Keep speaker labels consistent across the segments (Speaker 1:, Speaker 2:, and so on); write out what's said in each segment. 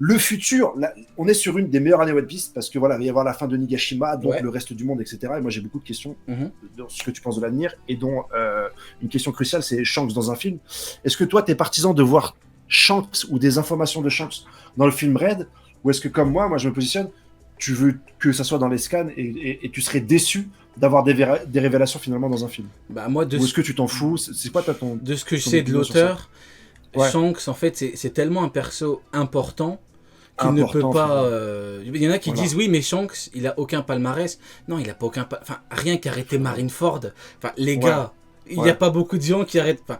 Speaker 1: le futur, là, on est sur une des meilleures années One Piece parce que voilà, il va y avoir la fin de Nigashima, donc
Speaker 2: Ouais.
Speaker 1: le reste du monde, etc. Et moi j'ai beaucoup de questions
Speaker 2: Mhm.
Speaker 1: sur ce que tu penses de l'avenir et dont une question cruciale, c'est Shanks dans un film. Est-ce que toi, t'es partisan de voir Shanks ou des informations de Shanks dans le film Red, ou est-ce que comme moi je me positionne, tu veux que ça soit dans les scans et tu serais déçu d'avoir des révélations finalement dans un film?
Speaker 2: Bah moi,
Speaker 1: Ou est-ce que tu t'en fous? C'est quoi
Speaker 2: de ce que je
Speaker 1: ton
Speaker 2: sais de
Speaker 1: opinion sur ça?
Speaker 2: l'auteur,
Speaker 1: Ouais,
Speaker 2: Shanks, en fait, c'est tellement un perso important qu'il ne peut
Speaker 1: important,
Speaker 2: pas...
Speaker 1: frérot.
Speaker 2: Il y en a qui
Speaker 1: Voilà.
Speaker 2: disent, oui, mais Shanks, il a aucun palmarès. Non, il a pas aucun... Enfin, rien qu'arrêter Marineford. Enfin, les
Speaker 1: Ouais,
Speaker 2: gars, il n'y a
Speaker 1: ouais,
Speaker 2: pas beaucoup de gens qui arrêtent... Enfin,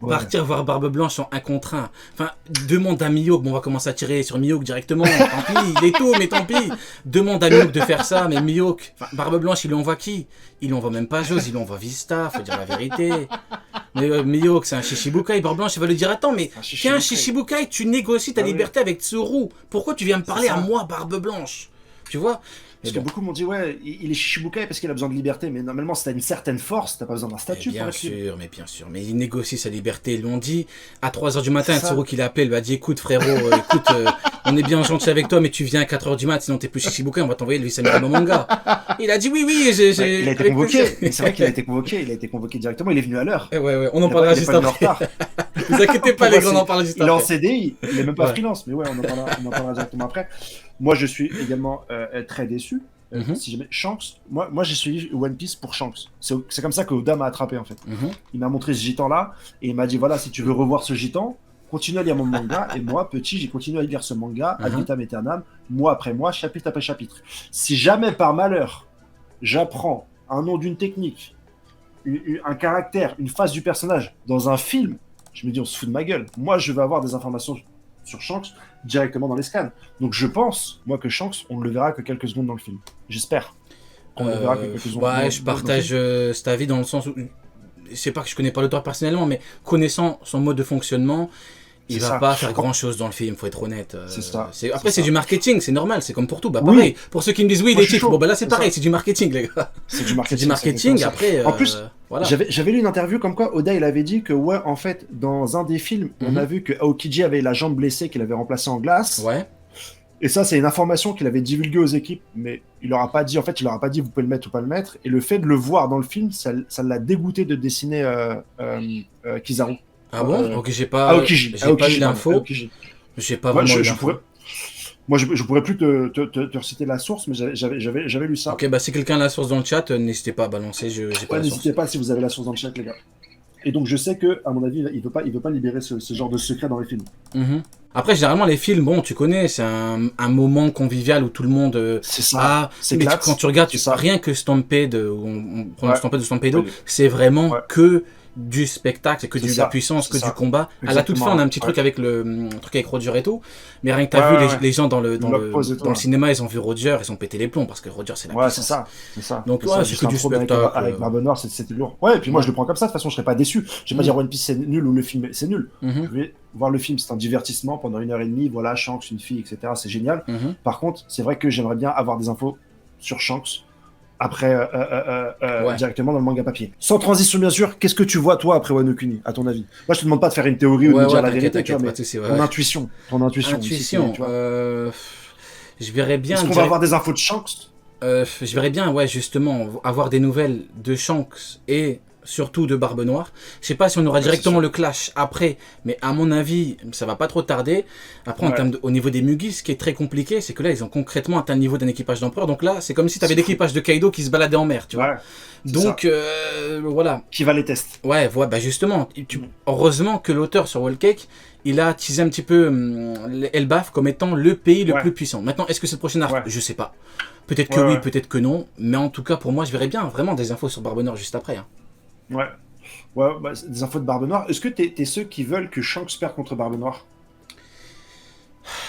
Speaker 1: ouais.
Speaker 2: partir voir Barbe Blanche en 1 contre 1. Enfin, demande à Mihawk, bon, on va commencer à tirer sur Mihawk directement. Tant pis, il est tôt, mais tant pis. Demande à Mihawk de faire ça, mais Mihawk... Enfin, Barbe Blanche, il lui envoie qui? Il lui envoie même pas Jose, il lui envoie Vista, faut dire la vérité. Mais Mihawk, c'est un Shichibukai. Barbe Blanche, il va lui dire, attends, mais
Speaker 1: Un
Speaker 2: t'es un
Speaker 1: Shichibukai.
Speaker 2: Shichibukai, tu négocies ta
Speaker 1: Ah oui.
Speaker 2: liberté avec Tsuru. Pourquoi tu viens me parler
Speaker 1: C'est
Speaker 2: à
Speaker 1: ça.
Speaker 2: moi, Barbe Blanche? Tu vois? Mais
Speaker 1: Parce que
Speaker 2: bon.
Speaker 1: beaucoup m'ont dit, ouais, il est Shichibukai parce qu'il a besoin de liberté. Mais normalement, si t'as une certaine force, t'as pas besoin d'un
Speaker 2: Mais
Speaker 1: statut pour
Speaker 2: bien
Speaker 1: être libre.
Speaker 2: sûr, mais bien sûr. Mais il négocie sa liberté. Ils lui ont dit, à 3h du matin,
Speaker 1: C'est ça.
Speaker 2: Tsuru qui l'appelle, il lui a dit, écoute frérot, écoute, on est bien gentil avec toi, mais tu viens à 4h du mat, sinon t'es plus Shichibukai, on va t'envoyer le Samirama manga. Il a dit, oui, oui,
Speaker 1: Ouais, il a été
Speaker 2: avec
Speaker 1: convoqué.
Speaker 2: plaisir.
Speaker 1: Mais c'est vrai qu'il a été convoqué. Il a été convoqué directement. Il est venu à l'heure.
Speaker 2: Ouais, ouais, on en
Speaker 1: Il
Speaker 2: parlera
Speaker 1: est
Speaker 2: juste
Speaker 1: pas venu en
Speaker 2: après.
Speaker 1: retard.
Speaker 2: Ne vous inquiétez pas,
Speaker 1: Pour
Speaker 2: les
Speaker 1: moi,
Speaker 2: gars, on en parle juste
Speaker 1: il est en
Speaker 2: après.
Speaker 1: CDI. Il est même pas
Speaker 2: Ouais.
Speaker 1: freelance. Mais ouais, on en parlera directement après. Moi, je suis également très déçu.
Speaker 2: Mhm,
Speaker 1: Si jamais Shanks, moi j'ai suivi One Piece pour Shanks. C'est comme ça que Oda m'a attrapé en fait.
Speaker 2: mhm.
Speaker 1: Il m'a montré ce gitan là et il m'a dit voilà, si tu veux revoir ce gitan, continue à lire mon manga. Et moi, petit, j'ai continué à lire ce manga ad vitam aeternam, mois après mois, chapitre après chapitre. Si jamais par malheur j'apprends un nom d'une technique, un caractère, une phase du personnage dans un film, je me dis on se fout de ma gueule. Moi, je vais avoir des informations sur Shanks directement dans les scans. Donc je pense, moi, que Shanks, on ne le verra que quelques secondes dans le film. J'espère qu'on ne le verra que quelques secondes
Speaker 2: Ouais, je
Speaker 1: dans le
Speaker 2: partage
Speaker 1: film.
Speaker 2: cet avis dans le sens où, c'est pas que je connais pas l'auteur personnellement, mais connaissant son mode de fonctionnement, il
Speaker 1: C'est
Speaker 2: va
Speaker 1: ça.
Speaker 2: pas faire grand chose dans le film, faut être honnête.
Speaker 1: C'est ça.
Speaker 2: Après, c'est
Speaker 1: ça.
Speaker 2: du marketing, c'est normal, c'est comme pour tout. Bah,
Speaker 1: Oui.
Speaker 2: pareil, pour ceux qui me disent oui,
Speaker 1: Moi,
Speaker 2: les
Speaker 1: je suis
Speaker 2: titres,
Speaker 1: chaud.
Speaker 2: bon, bah là, c'est
Speaker 1: C'est
Speaker 2: pareil,
Speaker 1: ça.
Speaker 2: c'est du marketing, les gars.
Speaker 1: C'est du
Speaker 2: C'est
Speaker 1: marketing.
Speaker 2: du marketing,
Speaker 1: ça.
Speaker 2: après.
Speaker 1: En plus,
Speaker 2: voilà.
Speaker 1: j'avais lu une interview comme quoi Oda il avait dit que ouais, en fait, dans un des films, on
Speaker 2: Mhm.
Speaker 1: a vu que Aokiji avait la jambe blessée qu'il avait remplacée en glace.
Speaker 2: Ouais.
Speaker 1: Et ça, c'est une information qu'il avait divulguée aux équipes, mais il leur a pas dit, en fait, il leur a pas dit vous pouvez le mettre ou pas le mettre. Et le fait de le voir dans le film, ça l'a dégoûté de dessiner Kizaru.
Speaker 2: Ah bon? Ok,
Speaker 1: Aokiji.
Speaker 2: j'ai pas eu
Speaker 1: Aokiji, pardon,
Speaker 2: l'info.
Speaker 1: Aokiji.
Speaker 2: J'ai pas
Speaker 1: Moi,
Speaker 2: vraiment eu
Speaker 1: je
Speaker 2: l'info.
Speaker 1: pourrais, moi, je pourrais plus te reciter la source, mais j'avais lu ça.
Speaker 2: Ok, bah si quelqu'un a la source dans le chat, n'hésitez pas à balancer, j'ai pas
Speaker 1: Ouais,
Speaker 2: la source.
Speaker 1: n'hésitez pas si vous avez la source dans le chat, les gars. Et donc, je sais que, à mon avis, il veut pas libérer ce genre de secret dans les films.
Speaker 2: Mhm. Après, généralement, les films, bon, tu connais, c'est un moment convivial où tout le monde.
Speaker 1: C'est ça.
Speaker 2: Ah,
Speaker 1: C'est
Speaker 2: mais
Speaker 1: classe.
Speaker 2: quand tu regardes,
Speaker 1: C'est ça.
Speaker 2: rien que Stampede, on prend
Speaker 1: Ouais.
Speaker 2: Stampede ou Stampedo,
Speaker 1: Ouais.
Speaker 2: c'est vraiment
Speaker 1: Ouais.
Speaker 2: que du spectacle, c'est que
Speaker 1: C'est
Speaker 2: de
Speaker 1: ça.
Speaker 2: la puissance,
Speaker 1: C'est
Speaker 2: que
Speaker 1: ça.
Speaker 2: du combat. À la toute fin,
Speaker 1: Exactement.
Speaker 2: on a un petit
Speaker 1: Ouais.
Speaker 2: truc avec le truc avec Roger et tout. Mais rien que t'as
Speaker 1: Ouais,
Speaker 2: vu,
Speaker 1: ouais.
Speaker 2: les gens dans le
Speaker 1: Bloc pause et tout,
Speaker 2: dans le
Speaker 1: ouais.
Speaker 2: cinéma, ils ont vu Roger, ils ont pété les plombs parce que Roger, c'est la
Speaker 1: Ouais, c'est
Speaker 2: puissance.
Speaker 1: ça. C'est ça.
Speaker 2: Donc,
Speaker 1: C'est
Speaker 2: ouais,
Speaker 1: ça,
Speaker 2: c'est
Speaker 1: juste
Speaker 2: que
Speaker 1: un
Speaker 2: du
Speaker 1: trop bien
Speaker 2: spectacle.
Speaker 1: avec Barbe Noire, c'était lourd. Ouais, et puis moi, je le prends comme ça. De toute façon, je serais pas déçu. Je vais pas
Speaker 2: Mm.
Speaker 1: dire One Piece c'est nul ou le film c'est nul.
Speaker 2: Mhm,
Speaker 1: Je vais voir le film, c'est un divertissement pendant 1h30. Voilà, Shanks, une fille, etc. C'est génial.
Speaker 2: mhm.
Speaker 1: Par contre, c'est vrai que j'aimerais bien avoir des infos sur Shanks après
Speaker 2: Ouais.
Speaker 1: directement dans le manga papier. Sans transition, bien sûr, qu'est-ce que tu vois toi après Wano Kuni, à ton avis? Moi, je te demande pas de faire une théorie ou de
Speaker 2: Ouais,
Speaker 1: me dire
Speaker 2: ouais,
Speaker 1: la
Speaker 2: t'inquiète,
Speaker 1: vérité, tu vois,
Speaker 2: t'inquiète,
Speaker 1: mais
Speaker 2: pas de soucis, ouais,
Speaker 1: ton
Speaker 2: ouais.
Speaker 1: intuition, ton intuition.
Speaker 2: Intuition,
Speaker 1: tu vois.
Speaker 2: je verrais bien.
Speaker 1: Est-ce qu'on va
Speaker 2: direct-
Speaker 1: avoir des infos de Shanks?
Speaker 2: Je verrais bien, ouais, justement, avoir des nouvelles de Shanks et surtout de Barbe Noire. Je sais pas si on aura
Speaker 1: Ouais,
Speaker 2: directement
Speaker 1: c'est sûr.
Speaker 2: le clash après, mais à mon avis, ça va pas trop tarder. Après,
Speaker 1: Ouais.
Speaker 2: au niveau des Mugis, ce qui est très compliqué, c'est que là, ils ont concrètement atteint le niveau d'un équipage d'empereur. Donc là, c'est comme si tu avais
Speaker 1: C'est fou.
Speaker 2: l'équipage de Kaido qui se baladait en mer, tu vois.
Speaker 1: Ouais. c'est
Speaker 2: Donc, voilà.
Speaker 1: Qui va les tests?
Speaker 2: Ouais, bah justement, heureusement que l'auteur sur Whole Cake, il a teasé un petit peu Elbaf comme étant le pays le
Speaker 1: Ouais.
Speaker 2: plus puissant. Maintenant, est-ce que c'est le prochain arc?
Speaker 1: Ouais.
Speaker 2: Je sais pas. Peut-être que
Speaker 1: Ouais,
Speaker 2: oui,
Speaker 1: ouais.
Speaker 2: peut-être que non. Mais en tout cas, pour moi, je verrais bien vraiment des infos sur Barbe Noire juste après. Hein.
Speaker 1: Ouais. Ouais, bah, c'est des infos de Barbe Noire. Est-ce que t'es ceux qui veulent que Shanks perde contre Barbe Noire?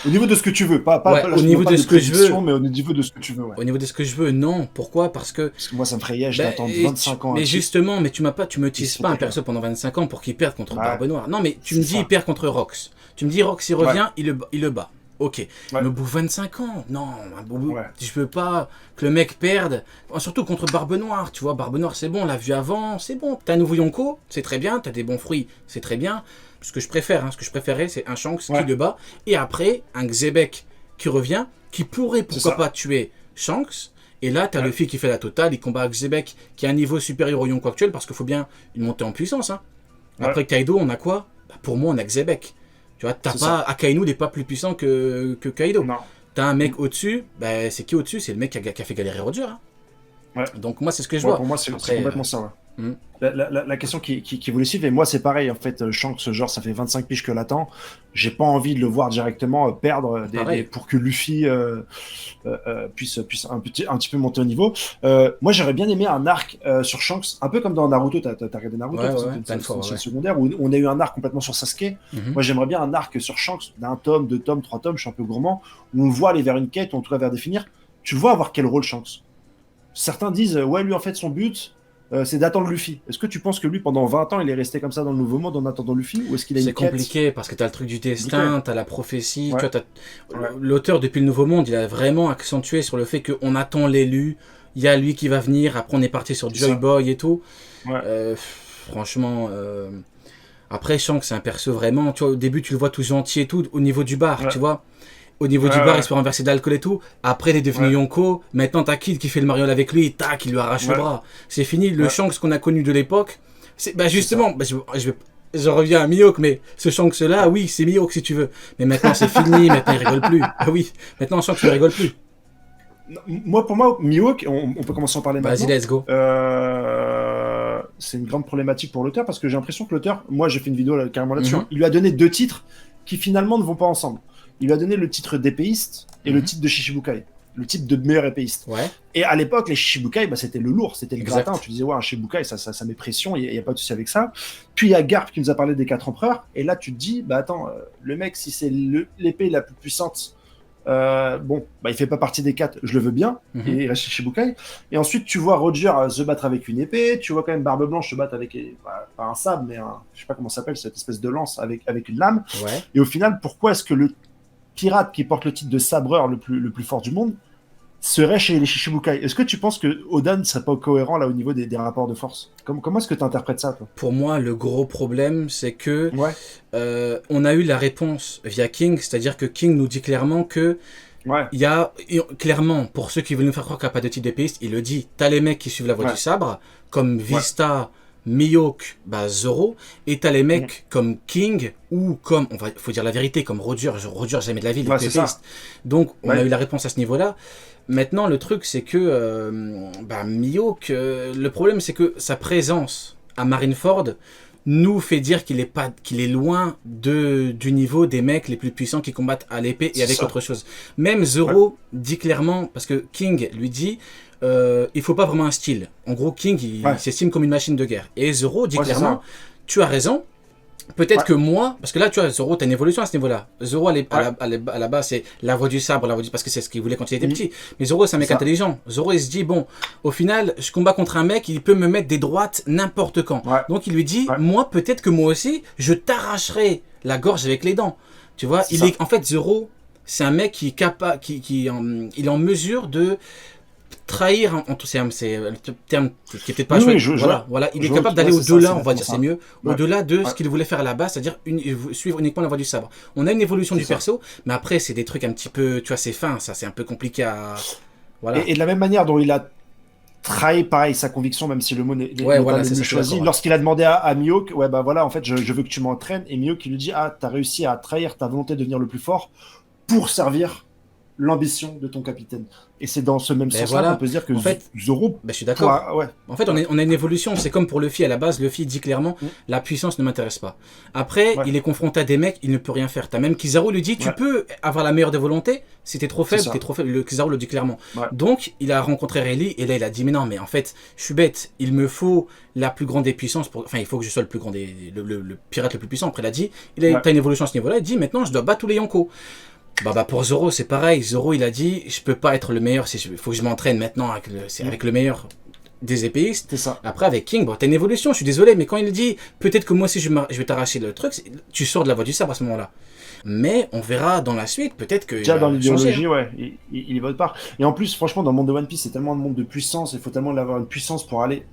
Speaker 1: Au niveau de ce que tu veux, pas
Speaker 2: Ouais,
Speaker 1: là,
Speaker 2: au
Speaker 1: je
Speaker 2: niveau
Speaker 1: demande pas
Speaker 2: de ce que je
Speaker 1: prédiction,
Speaker 2: veux.
Speaker 1: mais au niveau de ce que tu veux, ouais.
Speaker 2: Au niveau de ce que je veux, non. Pourquoi? Parce que.
Speaker 1: Parce que moi, ça me ferait je
Speaker 2: Ben,
Speaker 1: d'attendre
Speaker 2: et
Speaker 1: 25 ans.
Speaker 2: mais
Speaker 1: à
Speaker 2: justement, mais tu me
Speaker 1: Il
Speaker 2: teases
Speaker 1: se
Speaker 2: pas un
Speaker 1: fait
Speaker 2: perso pendant 25 ans pour qu'il perde contre
Speaker 1: Ouais.
Speaker 2: Barbe Noire. Non, mais tu me
Speaker 1: C'est
Speaker 2: dis
Speaker 1: ça.
Speaker 2: il perd contre Rox. Tu me dis Rox il revient, il le bat. Ok.
Speaker 1: Ouais.
Speaker 2: Mais au bout de 25 ans, non,
Speaker 1: Ouais.
Speaker 2: je veux pas que le mec perde. Surtout contre Barbe Noire, tu vois. Barbe Noire, c'est bon, on l'a vu avant, c'est bon. T'as un nouveau Yonko, c'est très bien. T'as des bons fruits, c'est très bien. ce que je préfère, hein, ce que je préférais, c'est un Shanks qui
Speaker 1: Ouais.
Speaker 2: le bat, et après, un Xebec qui revient, qui pourrait, pourquoi
Speaker 1: ça.
Speaker 2: pas, tuer Shanks. Et là, t'as
Speaker 1: Ouais.
Speaker 2: Luffy qui fait la totale, il combat Xebec qui a un niveau supérieur au Yonko actuel, parce qu'il faut bien une montée en puissance. Hein. Après Kaido, on a quoi? Bah, pour moi, on a Xebec. Tu vois, t'as
Speaker 1: C'est
Speaker 2: pas... Akainu n'est pas plus puissant que Kaido.
Speaker 1: Non.
Speaker 2: T'as un mec au-dessus, bah, c'est qui au-dessus? C'est le mec qui a fait galérer Roger. Hein.
Speaker 1: Ouais.
Speaker 2: Donc moi, c'est ce que je
Speaker 1: Ouais,
Speaker 2: vois.
Speaker 1: pour moi, c'est
Speaker 2: Après,
Speaker 1: complètement ça. Ouais.
Speaker 2: hmm.
Speaker 1: La question qui voulait suivre, et moi c'est pareil en fait, Shanks, ce genre, ça fait 25 piges que l'attend. J'ai pas envie de le voir directement perdre pour que Luffy puisse un petit peu monter au niveau. Moi j'aurais bien aimé un arc sur Shanks, un peu comme dans Naruto, t'as regardé Naruto,
Speaker 2: plein de fois,
Speaker 1: c'est une secondaire, où on a eu un arc complètement sur Sasuke. Moi j'aimerais bien un arc sur Shanks, d'un tome, 2 tomes, 3 tomes, je suis un peu gourmand, où on le voit aller vers une quête, ou en tout cas vers définir. Tu le vois avoir quel rôle Shanks? Certains disent, ouais, lui en fait son but, c'est d'attendre Luffy. Est-ce que tu penses que lui, pendant 20 ans, il est resté comme ça dans le Nouveau Monde en attendant Luffy, ou est-ce qu'il a une
Speaker 2: C'est
Speaker 1: quête?
Speaker 2: compliqué parce que t'as le truc du destin, t'as la prophétie.
Speaker 1: Ouais.
Speaker 2: Tu vois, l'auteur, depuis le Nouveau Monde, il a vraiment accentué sur le fait qu'on attend l'élu. Il y a lui qui va venir. Après, on est parti sur Joy Boy et tout.
Speaker 1: Ouais.
Speaker 2: Franchement, après, Shanks, c'est un perso vraiment. Tu vois, au début, tu le vois tout gentil et tout. Au niveau du bar, tu vois. Au niveau du bar, il se fait renverser de l'alcool et tout. Après, il est devenu Yonko. Maintenant, t'as Kid qui fait le mariole avec lui. Tac, il lui arrache le bras. C'est fini. Le Shanks qu'on a connu de l'époque. Bah, justement, bah, je reviens à Mihawk, mais ce Shanks-là, oui, c'est Mihawk si tu veux. Mais maintenant, c'est fini. Maintenant, il rigole plus. Ah oui, maintenant, Shanks ne rigole plus.
Speaker 1: Pour moi, Mihawk, on peut commencer à en parler maintenant.
Speaker 2: Vas-y, let's go.
Speaker 1: C'est une grande problématique pour l'auteur parce que j'ai l'impression que l'auteur, moi j'ai fait une vidéo là, carrément là-dessus, il lui a donné 2 titres qui finalement ne vont pas ensemble. Il lui a donné le titre d'épéiste et le titre de Shichibukai, le titre de meilleur épéiste.
Speaker 2: Ouais.
Speaker 1: Et à l'époque, les Shichibukai, bah, c'était le lourd, c'était le gratin. Tu disais, ouais, un Shichibukai, ça met pression, il n'y a pas de souci avec ça. Puis il y a Garp qui nous a parlé des 4 empereurs, et là tu te dis, bah attends, le mec, si c'est l'épée la plus puissante, bon, bah, il fait pas partie des 4, je le veux bien, et il reste chez Shichibukai. Et ensuite, tu vois Roger se battre avec une épée, tu vois quand même Barbe Blanche se battre avec, pas un sabre, mais je sais pas comment ça s'appelle, cette espèce de lance avec une lame.
Speaker 2: Ouais.
Speaker 1: Et au final, pourquoi est-ce que le pirate qui porte le titre de sabreur le plus fort du monde serait chez les Shichibukai? Est-ce que tu penses que Oda ne serait pas cohérent là au niveau des rapports de force? Comment est-ce que tu interprètes ça, toi?
Speaker 2: Pour moi, le gros problème, c'est que on a eu la réponse via King, c'est-à-dire que King nous dit clairement que il y a clairement, pour ceux qui veulent nous faire croire qu'il n'y a pas de type d'épéiste, il le dit, t'as les mecs qui suivent la voie du sabre, comme Vista, Mihawk, bah Zoro, et t'as les mecs comme King ou comme, faut dire la vérité, comme Roger jamais de la vie, il est épéiste. Donc on a eu la réponse à ce niveau-là. Maintenant, le truc, c'est que Mihawk, le problème, c'est que sa présence à Marineford nous fait dire qu'il est loin du niveau des mecs les plus puissants qui combattent à l'épée et avec autre chose. Même Zoro dit clairement, parce que King lui dit, il faut pas vraiment un style. En gros, King, il s'estime comme une machine de guerre. Et Zoro dit clairement, tu as raison. Peut-être que moi, parce que là, tu vois, Zoro, t'as une évolution à ce niveau-là. Zoro, à la base, c'est la voie du sabre, parce que c'est ce qu'il voulait quand il était petit. Mais Zoro, c'est un mec intelligent. Zoro, il se dit, bon, au final, je combats contre un mec, il peut me mettre des droites n'importe quand. Donc, il lui dit, moi, peut-être que moi aussi, je t'arracherai la gorge avec les dents. Tu vois, en fait, Zoro, c'est un mec qui est capable, il est en mesure de trahir, c'est le terme qui est peut-être pas chouette. Voilà, il est capable d'aller au-delà, on va dire, c'est mieux, au-delà de ce qu'il voulait faire à la base, c'est-à-dire suivre uniquement la voie du sabre. On a une évolution du perso, mais après, c'est des trucs un petit peu, tu vois, c'est fin, ça, c'est un peu compliqué à... Voilà.
Speaker 1: Et de la même manière dont il a trahi, pareil, sa conviction, même si le mot n'est pas choisi, lorsqu'il a demandé à Mihawk, en fait, je veux que tu m'entraînes, et Mihawk, il lui dit, t'as réussi à trahir ta volonté de devenir le plus fort pour servir l'ambition de ton capitaine. Et c'est dans ce même sens-là qu'on peut se dire que en fait, Zoro...
Speaker 2: je suis d'accord. En fait, on a une évolution. C'est comme pour Luffy à la base. Luffy dit clairement, la puissance ne m'intéresse pas. Après, il est confronté à des mecs, il ne peut rien faire. T'as même Kizaru lui dit, tu peux avoir la meilleure des volontés. Si t'es trop faible, t'es trop faible. Kizaru le dit clairement. Donc, il a rencontré Rayleigh et là, il a dit, mais non, mais en fait, je suis bête. Il me faut la plus grande des puissances. Enfin, il faut que je sois le plus grand le pirate le plus puissant. Après, il a dit, t'as une évolution à ce niveau-là. Il dit, maintenant, je dois battre tous les Yonko. Pour Zoro, c'est pareil. Zoro, il a dit, je peux pas être le meilleur, il faut que je m'entraîne maintenant avec le meilleur des épéistes.
Speaker 1: C'est ça.
Speaker 2: Après, avec King, t'as une évolution, je suis désolé, mais quand il dit, peut-être que moi aussi je vais t'arracher le truc, tu sors de la voie du sabre à ce moment-là. Mais on verra dans la suite, peut-être que...
Speaker 1: Déjà, dans l'idéologie, il y va de part. Et en plus, franchement, dans le monde de One Piece, c'est tellement un monde de puissance, il faut tellement avoir une puissance pour aller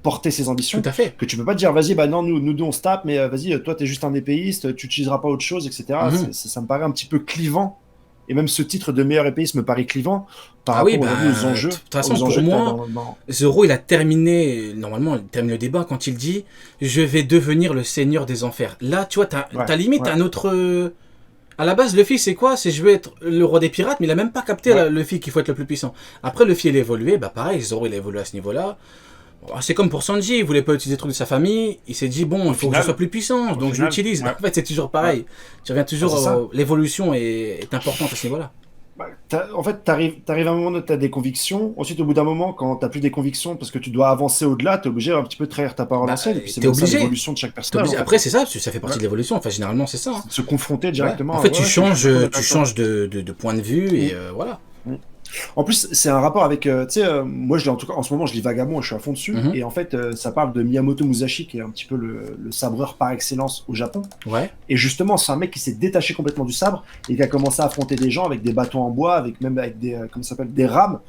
Speaker 1: porter ses ambitions,
Speaker 2: Tout à fait.
Speaker 1: que tu peux pas te dire, vas-y, bah non, nous deux on se tape, mais vas-y, toi t'es juste un épéiste, tu utiliseras pas autre chose, etc. Ça me paraît un petit peu clivant. Et même ce titre de meilleur épéiste me paraît clivant par rapport aujourd'hui aux enjeux.
Speaker 2: De toute façon, pour moi, Zoro, il a terminé, normalement, il termine le débat quand il dit « Je vais devenir le seigneur des enfers ». Là, tu vois, t'as limite un autre... À la base, Luffy, c'est quoi? C'est je veux être le roi des pirates, mais il a même pas capté Luffy qu'il faut être le plus puissant. Après, Luffy, il a évolué, bah pareil, Zoro, il a évolué à ce niveau-là. Bon, c'est comme pour Sanji, il voulait pas utiliser les trucs de sa famille, il s'est dit, bon, il faut que je sois plus puissant, donc je l'utilise. En fait, c'est toujours pareil. Tu reviens toujours, l'évolution est importante à ce niveau-là.
Speaker 1: En fait, t'arrives à un moment où t'as des convictions. Ensuite, au bout d'un moment, quand t'as plus des convictions, parce que tu dois avancer au-delà, t'es obligé un petit peu de trahir ta parole ancienne. Et puis c'est obligé. L'évolution de chaque personne.
Speaker 2: Après, c'est ça, ça fait partie de l'évolution. Enfin, généralement, c'est ça.
Speaker 1: Se confronter directement.
Speaker 2: En fait, tu changes de point de vue et voilà.
Speaker 1: En plus, c'est un rapport avec, tu sais, moi, en tout cas, en ce moment, je lis Vagabond, je suis à fond dessus, et en fait, ça parle de Miyamoto Musashi, qui est un petit peu le sabreur par excellence au Japon. Et justement, c'est un mec qui s'est détaché complètement du sabre et qui a commencé à affronter des gens avec des bâtons en bois, avec des, comment ça s'appelle, des rames.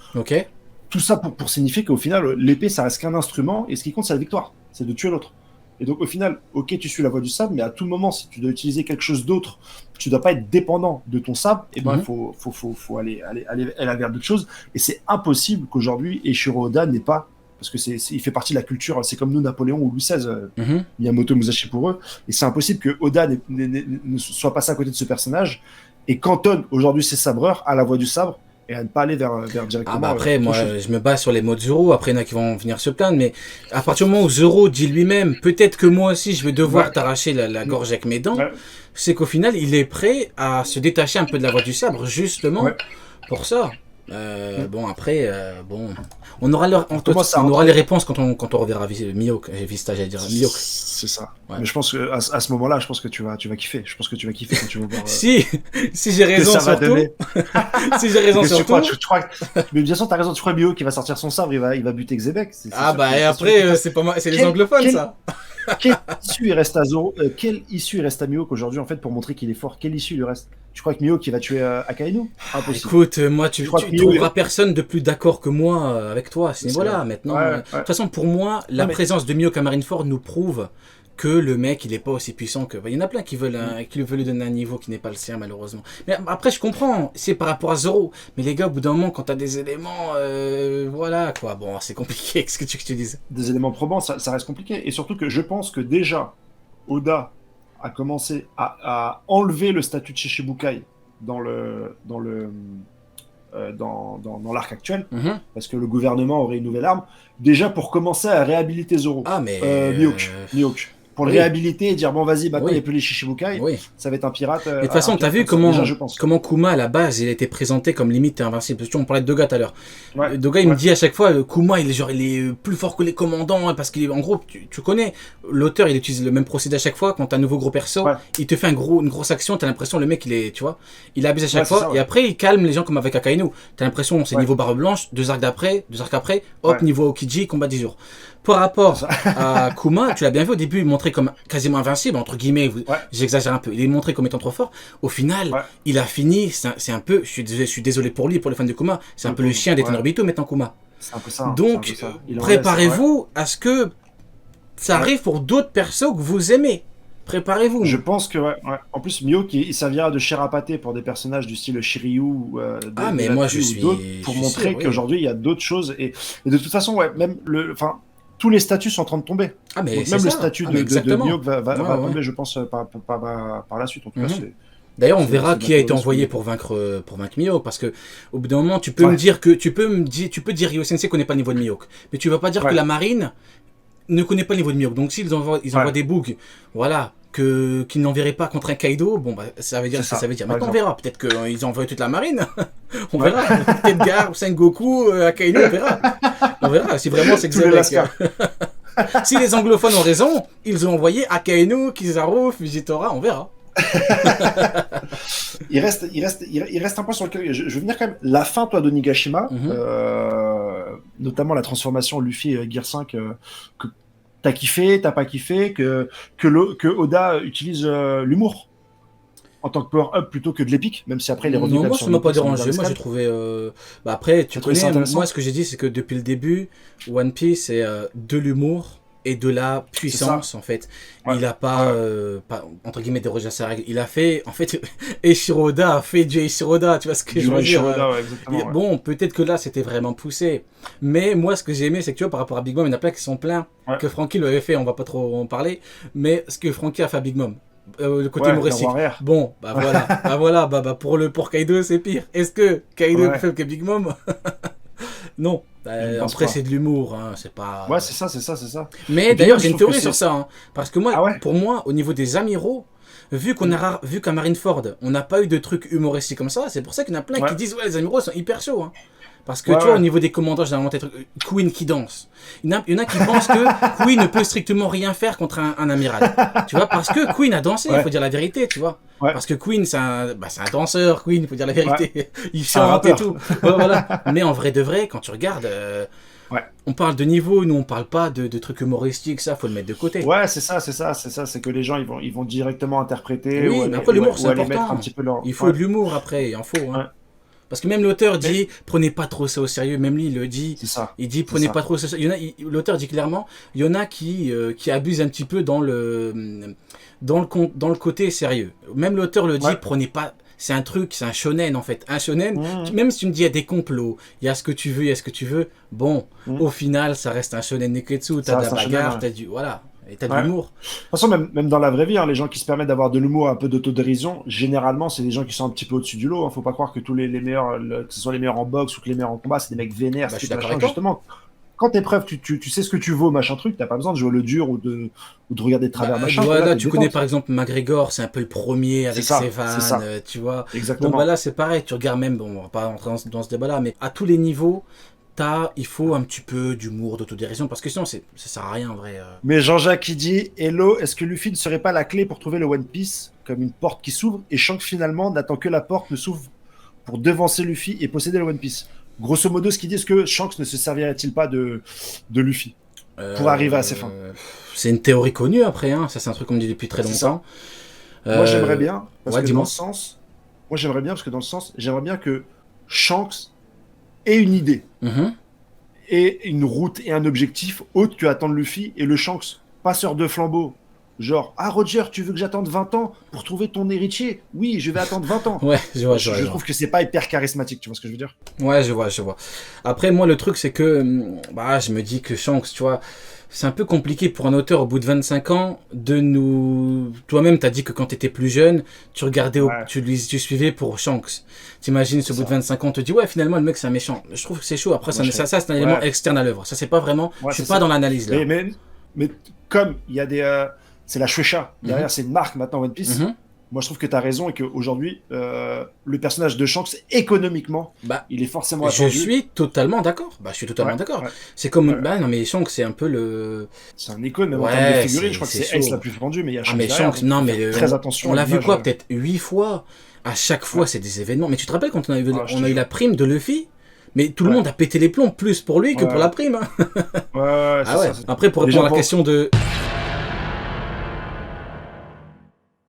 Speaker 1: Tout ça pour signifier qu'au final, l'épée, ça reste qu'un instrument, et ce qui compte, c'est la victoire, c'est de tuer l'autre. Et donc, au final, ok, tu suis la voie du sabre, mais à tout moment, si tu dois utiliser quelque chose d'autre, tu dois pas être dépendant de ton sabre, et ben, il faut aller vers d'autres choses. Et c'est impossible qu'aujourd'hui, Eiichiro Oda n'ait pas, parce que il fait partie de la culture, c'est comme nous, Napoléon ou Louis XVI, Miyamoto Musashi pour eux, et c'est impossible que Oda ne soit passé à côté de ce personnage, et cantonne aujourd'hui ses sabreurs à la voie du sabre, et à ne pas aller vers directement...
Speaker 2: Ah bah après, moi, je me base sur les mots de Zoro, après il y en a qui vont venir se plaindre, mais à partir du moment où Zoro dit lui-même, peut-être que moi aussi je vais devoir t'arracher la gorge avec mes dents, c'est qu'au final, il est prêt à se détacher un peu de la voie du sabre, justement, pour ça. Bon, après, on aura les réponses quand on reverra Mihawk, Vista, j'allais dire Mihawk.
Speaker 1: C'est ça. Mais je pense que à ce moment-là, je pense que tu vas kiffer. Je pense que tu vas kiffer quand tu vas voir.
Speaker 2: si j'ai raison sur tout. Si j'ai raison sur tout.
Speaker 1: Mais bien sûr, t'as raison. Tu crois Mihawk qui va sortir son sabre, il va buter Xebec.
Speaker 2: Et après, c'est pas mal. C'est les anglophones, ça.
Speaker 1: Quelle issue il reste à Zoro quelle issue il reste à Mihawk aujourd'hui, en fait, pour montrer qu'il est fort? Quelle issue il lui reste? Tu crois que Mihawk il va tuer Akainu? Impossible.
Speaker 2: Écoute, moi, tu trouveras personne de plus d'accord que moi avec toi à ce niveau-là. Maintenant, de toute façon, pour moi, la présence de Mihawk à Marineford nous prouve que le mec, il est pas aussi puissant que... Il y en a plein qui veulent lui donner un niveau qui n'est pas le sien, malheureusement. Mais après, je comprends, c'est par rapport à Zoro. Mais les gars, au bout d'un moment, quand t'as des éléments, voilà, quoi. Bon, c'est compliqué, ce que tu dises. Des
Speaker 1: éléments probants, ça reste compliqué. Et surtout que je pense que déjà, Oda a commencé à enlever le statut de Shichibukai dans l'arc actuel, parce que le gouvernement aurait une nouvelle arme, déjà pour commencer à réhabiliter Zoro. Mihawk. Pour le réhabiliter et dire bon vas-y maintenant il n'y a plus les Shichibukai, ça va être un pirate.
Speaker 2: Et de toute façon, t'as vu comment Kuma à la base il a été présenté comme limite invincible. Parce qu'on parlait de Doga tout à l'heure. Doga il me dit à chaque fois Kuma il est plus fort que les commandants parce qu'en gros tu connais l'auteur, il utilise le même procédé à chaque fois. Quand t'as un nouveau gros perso, il te fait une grosse action, t'as l'impression le mec il abuse à chaque fois et après il calme les gens comme avec Akainu. T'as l'impression c'est niveau barre blanche, deux arcs après, hop niveau Okiji, combat 10 jours. Par rapport à Kuma, tu l'as bien vu au début, il est montré comme quasiment invincible, entre guillemets, j'exagère un peu, il est montré comme étant trop fort. Au final, il a fini, c'est un peu, je suis désolé pour lui et pour les fans de Kuma, c'est un peu le chien des Tenryubito maintenant Kuma.
Speaker 1: C'est un peu ça.
Speaker 2: Donc, préparez-vous à ce que ça arrive pour d'autres persos que vous aimez. Préparez-vous.
Speaker 1: Je pense que, en plus, Mihawk, il servira de chair à pâté pour des personnages du style Shiryu,
Speaker 2: mais moi je suis
Speaker 1: pour montrer qu'aujourd'hui il y a d'autres choses. Et de toute façon, même tous les statuts sont en train de tomber.
Speaker 2: Donc
Speaker 1: même le statut de Mihawk va tomber, je pense, par la suite. En tout cas,
Speaker 2: d'ailleurs, on verra qui a été envoyé pour vaincre Mihawk, parce que au bout d'un moment, tu peux me dire que tu peux dire Ryo Sensei connaît pas le niveau de Mihawk, mais tu vas pas dire que la marine ne connaît pas le niveau de Mihawk. Donc s'ils envoient des bugs, voilà, qu'ils n'enverraient pas contre un Kaido, bon bah ça veut dire. Maintenant on verra. Peut-être qu'ils envoient toute la marine. On verra. Peut-être Gar, Sengoku, Akainu, on verra. On verra si vraiment c'est exact. Si les anglophones ont raison, ils ont envoyé Akainu, Kizaru, Fujitora, on verra.
Speaker 1: il reste un point sur lequel je veux venir quand même. La fin, toi, d'Onigashima, notamment la transformation Luffy Gear 5, que t'as kiffé, t'as pas kiffé, que Oda utilise l'humour. en tant que power-up plutôt que de l'épique, même si après il est revenu.
Speaker 2: Non, moi ça m'a pas dérangé. Moi j'ai
Speaker 1: j'ai
Speaker 2: trouvé. Après, tu connais,
Speaker 1: intéressant.
Speaker 2: moi ce que j'ai dit, c'est que depuis le début, One Piece c'est de l'humour et de la puissance en fait.
Speaker 1: Ouais.
Speaker 2: Il a pas, pas entre guillemets dérogé à sa règle. Il a fait, en fait, Eiichiroda a fait du Eiichiroda, tu vois ce que je veux dire.
Speaker 1: Ouais, exactement, ouais.
Speaker 2: Bon, peut-être que là c'était vraiment poussé, mais moi ce que j'ai aimé, c'est que tu vois par rapport à Big Mom, il y en a plein qui sont pleins que Franky l'avait fait. On va pas trop en parler, mais ce que Franky a fait à Big Mom. Le côté humoristique. Bon, bah voilà, pour Kaido c'est pire. Est-ce que Kaido est fait que Big Mom? Non. Après c'est de l'humour, hein, c'est pas.
Speaker 1: Ouais, c'est ça.
Speaker 2: Mais d'ailleurs j'ai une théorie sur ça, hein, parce que moi, pour moi, au niveau des amiraux, vu qu'à Marineford, on n'a pas eu de trucs humoristiques comme ça, c'est pour ça qu'il y en a plein qui disent ouais les amiraux sont hyper chauds. Hein. Parce que tu vois, au niveau des commandants, généralement, t'as Queen qui danse. Il y en a qui pensent que Queen ne peut strictement rien faire contre un amiral. Tu vois, parce que Queen a dansé, il faut dire la vérité, tu vois. Parce que Queen, c'est un danseur, Queen, il faut dire la vérité. Il chante et tout. Voilà. Mais en vrai de vrai, quand tu regardes, on parle de niveau, nous on parle pas de trucs humoristiques, ça, faut le mettre de côté.
Speaker 1: Ouais, c'est ça. C'est que les gens, ils vont directement interpréter.
Speaker 2: Oui, mais après l'humour, c'est important.
Speaker 1: Un petit peu leur...
Speaker 2: Il faut de l'humour après, il en faut. Hein. Parce que même l'auteur dit, prenez pas trop ça au sérieux. Même lui, il le dit.
Speaker 1: C'est ça.
Speaker 2: Il dit, prenez pas trop ça au sérieux. L'auteur dit clairement, il y en a qui abusent un petit peu dans le côté sérieux. Même l'auteur le dit, prenez pas. C'est un truc, c'est un shonen en fait. Un shonen, même si tu me dis il y a des complots, il y a ce que tu veux, bon, au final, ça reste un shonen neketsu. T'as de la bagarre, t'as du. Voilà. Et t'as de l'humour.
Speaker 1: De toute façon, même dans la vraie vie, hein, les gens qui se permettent d'avoir de l'humour, un peu d'autodérision, généralement, c'est des gens qui sont un petit peu au-dessus du lot. Hein. Faut pas croire que tous les meilleurs, que ce soit les meilleurs en boxe ou que les meilleurs en combat, c'est des mecs vénères. Justement, quand t'es preuve, tu sais ce que tu vaux, machin truc, t'as pas besoin de jouer le dur ou de regarder de travers, machin.
Speaker 2: Voilà, tu connais par exemple McGregor, c'est un peu le premier avec ses vannes, tu vois.
Speaker 1: Exactement.
Speaker 2: Bon, bah là, c'est pareil. Tu regardes même, bon, on va pas rentrer dans ce débat-là, mais à tous les niveaux, il faut un petit peu d'humour, d'autodérision, parce que sinon ça sert à rien en vrai.
Speaker 1: Mais Jean-Jacques qui dit Hello, est-ce que Luffy ne serait pas la clé pour trouver le One Piece comme une porte qui s'ouvre et Shanks finalement n'attend que la porte ne s'ouvre pour devancer Luffy et posséder le One Piece? Grosso modo, ce qu'il dit, est-ce que Shanks ne se servirait-il pas de Luffy pour arriver à ses fins?
Speaker 2: C'est une théorie connue après, hein. Ça c'est un truc qu'on me dit depuis très longtemps.
Speaker 1: Moi j'aimerais bien, parce que dans le sens, j'aimerais bien que Shanks ait une idée, et une route et un objectif autre que attendre Luffy et le Shanks passeur de flambeau. Genre, Roger, tu veux que j'attende 20 ans pour trouver ton héritier? Oui, je vais attendre 20 ans.
Speaker 2: Ouais, je vois.
Speaker 1: Je trouve que c'est pas hyper charismatique, tu vois ce que je veux dire?
Speaker 2: Ouais, je vois. Après, moi, le truc, c'est que, je me dis que Shanks, tu vois, c'est un peu compliqué pour un auteur au bout de 25 ans de nous. Toi-même, t'as dit que quand t'étais plus jeune, tu regardais, tu suivais pour Shanks. T'imagines, ce bout de 25 ans, on te dit, ouais, finalement, le mec, c'est un méchant. Je trouve que c'est chaud. Après, ça c'est un élément externe à l'œuvre. Ça, c'est pas vraiment. Je suis pas dans l'analyse là.
Speaker 1: Mais comme il y a des. C'est la Shueisha. Derrière, c'est une marque maintenant, One Piece. Moi, je trouve que tu as raison et qu'aujourd'hui, le personnage de Shanks, économiquement, il est forcément attendu.
Speaker 2: Je suis totalement d'accord. D'accord. C'est comme... non, mais Shanks, c'est un peu le...
Speaker 1: C'est un icône, même en termes de figurines. Je crois que c'est Ace la plus vendue, mais il y a Shanks
Speaker 2: Shanks, non, mais
Speaker 1: très attention.
Speaker 2: On l'a vu quoi, peut-être 8 fois. À chaque fois, c'est des événements. Mais tu te rappelles quand on a eu la prime de Luffy? Mais tout le monde a pété les plombs, plus pour lui que pour la prime. Hein.
Speaker 1: Ça.
Speaker 2: Après, pour répondre à la question de...